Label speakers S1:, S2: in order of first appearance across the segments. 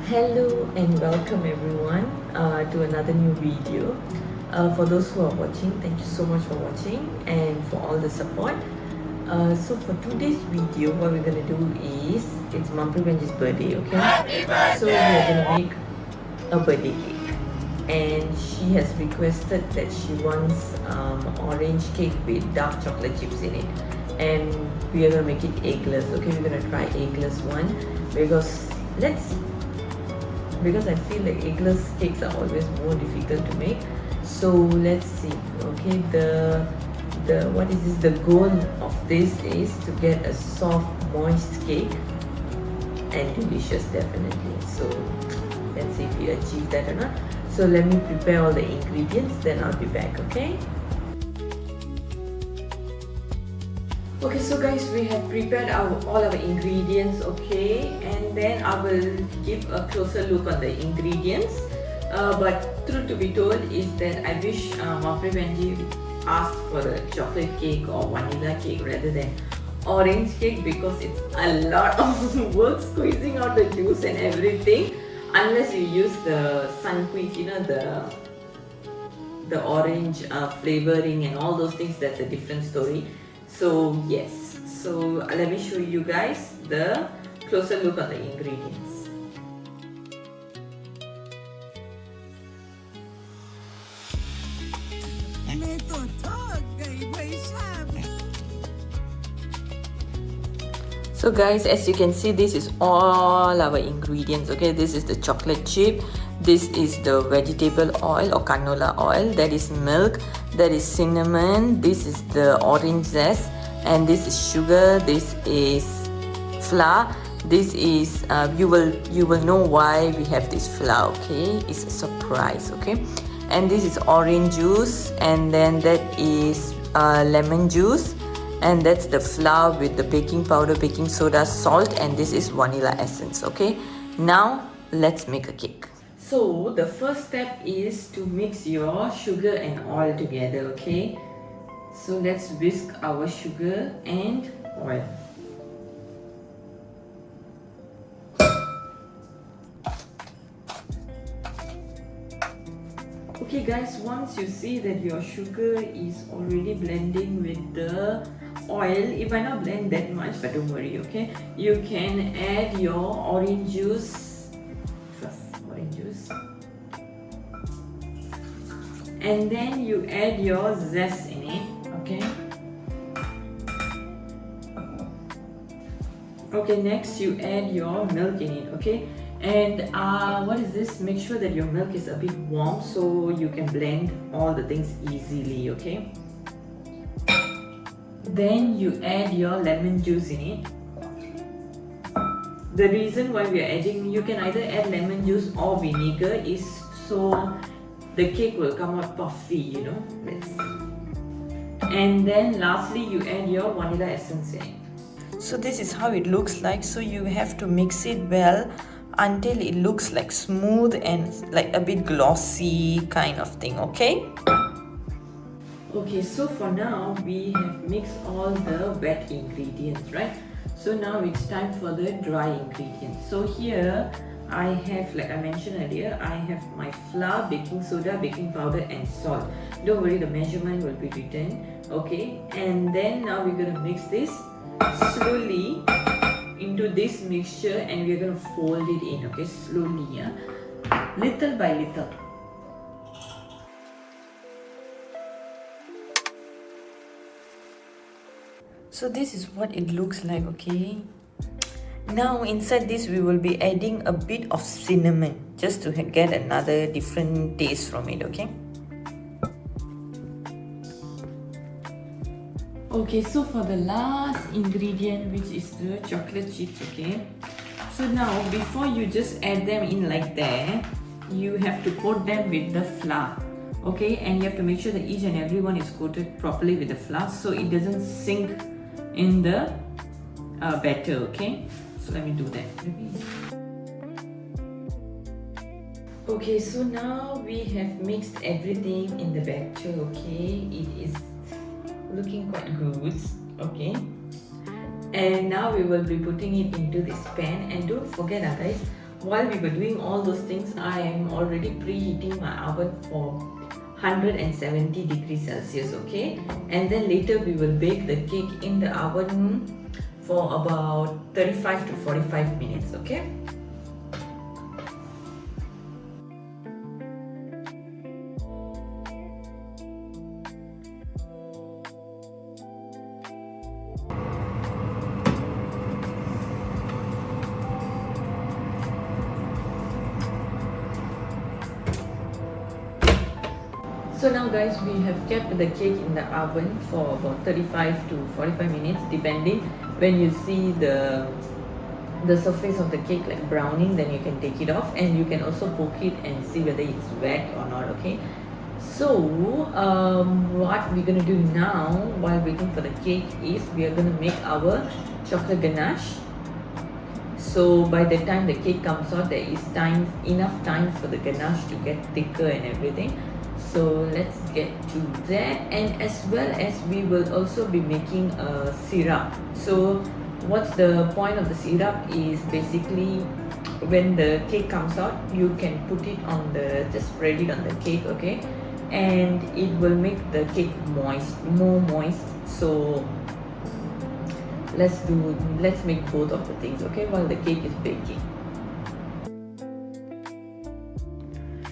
S1: Hello and welcome everyone to another new video. For those who are watching, thank you so much for watching and for all the support. So for today's video, what we're gonna do is it's Mampri Benji's birthday, okay? Happy birthday! So we're gonna make a birthday cake, and she has requested that she wants orange cake with dark chocolate chips in it, and we are gonna make it eggless. Okay, we're gonna try eggless one because I feel like eggless cakes are always more difficult to make. So let's see. Okay, the what is this? The goal of this is to get a soft, moist cake and delicious, definitely. So let's see if we achieve that or not. So let me prepare all the ingredients, then I'll be back. Okay. Okay, so guys, we have prepared all our ingredients, okay, and then I will give a closer look on the ingredients. But truth to be told is that I wish Mampri Benji asked for a chocolate cake or vanilla cake rather than orange cake, because it's a lot of work squeezing out the juice and everything. Unless you use the sunquick, you know, the orange flavoring and all those things, that's a different story. So yes, so let me show you guys the closer look on the ingredients. So guys, as you can see, this is all our ingredients. Okay, this is the chocolate chip, this is the vegetable oil or canola oil, that is milk, that is cinnamon, this is the orange zest, and this is sugar, this is flour, this is you will know why we have this flour. Okay, it's a surprise. Okay, and this is orange juice, and then that is lemon juice, and that's the flour with the baking powder, baking soda, salt, and this is vanilla essence. Okay, now let's make a cake. So the first step is to mix your sugar and oil together. Okay, so let's whisk our sugar and oil. Okay guys, once you see that your sugar is already blending with the oil, it might not blend that much, but don't worry. Okay, you can add your orange juice first, and then you add your zest in it. Okay, next you add your milk in it. Okay, and what is this? Make sure that your milk is a bit warm so you can blend all the things easily. Okay, then you add your lemon juice in it. The reason why we are adding, you can either add lemon juice or vinegar, is so the cake will come out puffy, you know. And then lastly you add your vanilla essence in it. So this is how it looks like. So you have to mix it well until it looks like smooth and like a bit glossy kind of thing. Okay, so for now we have mixed all the wet ingredients, right? So now it's time for the dry ingredients. So here I have, like I mentioned earlier, I have my flour, baking soda, baking powder and salt. Don't worry, the measurement will be written. Okay, and then now we're going to mix this slowly into this mixture, and we're going to fold it in. Okay, slowly, yeah, little by little. So this is what it looks like. Okay, now inside this we will be adding a bit of cinnamon just to get another different taste from it. Okay, so for the last ingredient, which is the chocolate chips. Okay, so now before you just add them in like that, you have to coat them with the flour. Okay, and you have to make sure that each and every one is coated properly with the flour so it doesn't sink in the batter. Okay, so let me do that. Okay, so now we have mixed everything in the batter. Okay, it is looking quite good. Okay, and now we will be putting it into this pan, and don't forget guys, while we were doing all those things, I am already preheating my oven for 170 degrees Celsius, okay? And then later we will bake the cake in the oven for about 35 to 45 minutes, okay? So now guys, we have kept the cake in the oven for about 35 to 45 minutes depending. When you see the surface of the cake like browning, then you can take it off, and you can also poke it and see whether it's wet or not, okay? So what we're gonna do now while waiting for the cake is we are gonna make our chocolate ganache. So by the time the cake comes out, there is enough time for the ganache to get thicker and everything. So let's get to that, and as well as we will also be making a syrup. So what's the point of the syrup is basically when the cake comes out, you can put it on just spread it on the cake, okay? And it will make the cake more moist. So let's make both of the things, okay, while the cake is baking.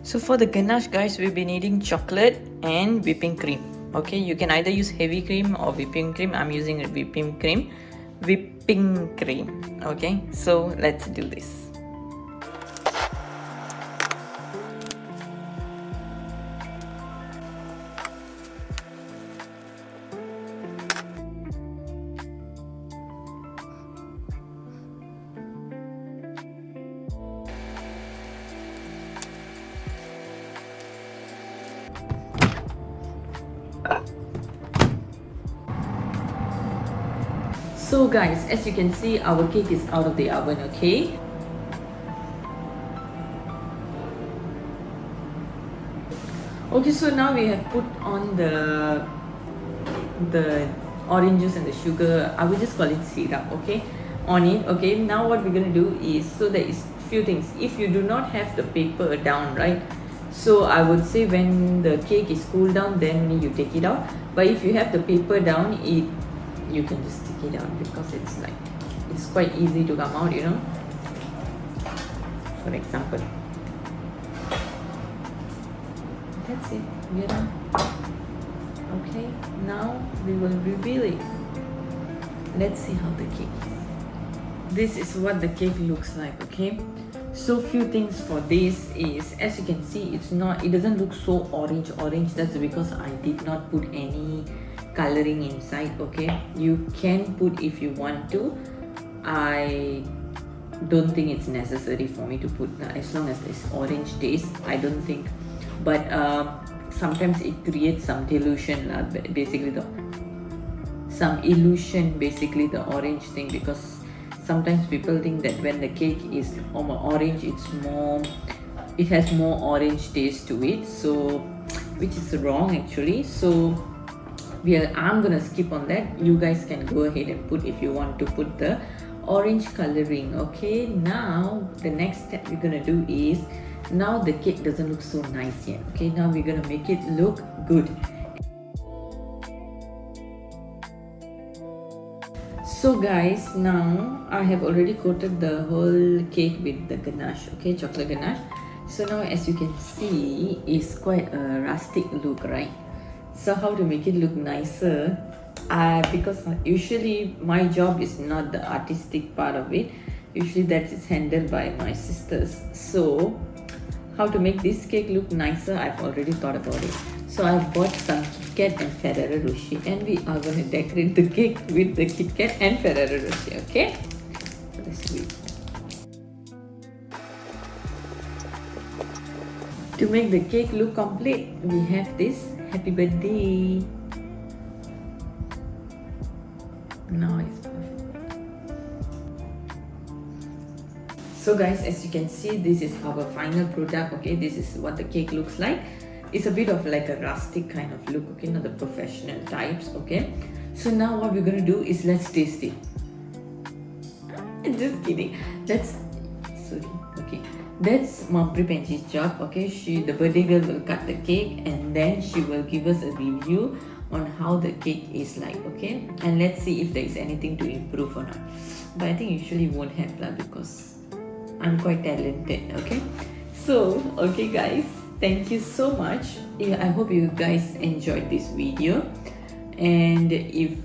S1: So for the ganache guys, we'll be needing chocolate and whipping cream, okay? You can either use heavy cream or whipping cream. I'm using whipping cream, okay? So let's do this. So guys, as you can see, our cake is out of the oven, okay? Okay, so now we have put on the oranges and the sugar, I will just call it syrup, okay, on it, okay? Now what we're gonna do is, so there is few things. If you do not have the paper down, right, so I would say when the cake is cooled down, then you take it out. But if you have the paper down, you can just take it out because it's quite easy to come out, you know. For example, that's it, we're done. Okay, now we will reveal it. Let's see how the cake is. This is what the cake looks like, okay? So few things for this is, as you can see, it doesn't look so orange. That's because I did not put any coloring inside, okay? You can put if you want to. I don't think it's necessary for me to put, as long as there's orange taste, I don't think. But sometimes it creates some delusion, basically some illusion, basically the orange thing, because sometimes people think that when the cake is orange, it has more orange taste to it, so which is wrong actually. So I'm gonna skip on that. You guys can go ahead and put if you want to put the orange coloring, okay? Now the next step we're gonna do is, now the cake doesn't look so nice yet, okay? Now we're gonna make it look good. So guys, now I have already coated the whole cake with the ganache, okay, chocolate ganache. So now as you can see, it's quite a rustic look, right? So how to make it look nicer? Because usually my job is not the artistic part of it. Usually that is handled by my sisters. So how to make this cake look nicer, I've already thought about it. So I've bought some Kit Kat and Ferrero Rocher, and we are going to decorate the cake with the Kit Kat and Ferrero Rocher, okay? So let's do it. To make the cake look complete, we have this happy birthday. Now it's perfect. So guys, as you can see, this is our final product, okay? This is what the cake looks like. It's a bit of like a rustic kind of look, okay? Not the professional types, okay? So now what we're gonna do is let's taste it. Just kidding. Okay, that's Mom Penji's job. Okay, the birthday girl will cut the cake and then she will give us a review on how the cake is like. Okay, and let's see if there is anything to improve or not. But I think usually won't have lah because I'm quite talented. Okay, so okay guys, thank you so much. I hope you guys enjoyed this video, and if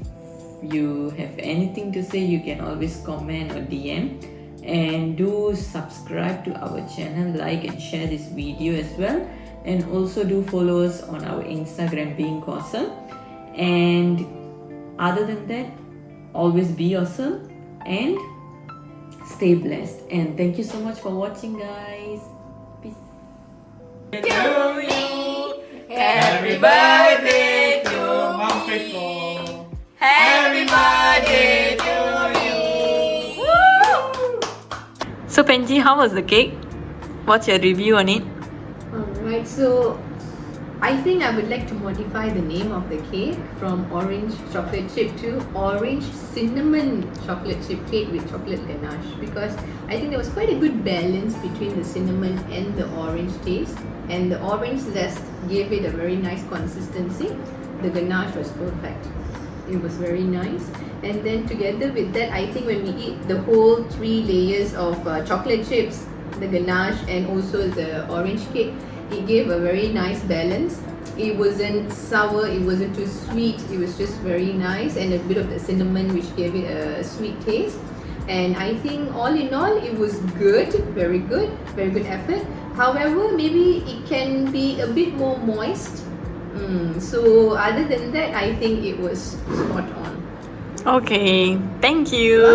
S1: you have anything to say, you can always comment or DM, and do subscribe to our channel, like and share this video as well, and also do follow us on our Instagram being awesome. And other than that, always be awesome and stay blessed, and thank you so much for watching guys. Peace.
S2: To you, happy birthday to Mom Pickle. Happy birthday to you. Woo!
S1: So Penji, how was the cake? What's your review on it?
S3: Alright, so I think I would like to modify the name of the cake from orange chocolate chip to orange cinnamon chocolate chip cake with chocolate ganache, because I think there was quite a good balance between the cinnamon and the orange taste, and the orange zest gave it a very nice consistency. The ganache was perfect. It was very nice, and then together with that, I think when we eat the whole 3 layers of chocolate chips, the ganache and also the orange cake, it gave a very nice balance. It wasn't sour, it wasn't too sweet, it was just very nice, and a bit of the cinnamon which gave it a sweet taste. And I think all in all, it was good, very good effort. However, maybe it can be a bit more moist. So other than that, I think it was spot on.
S1: Okay, thank you.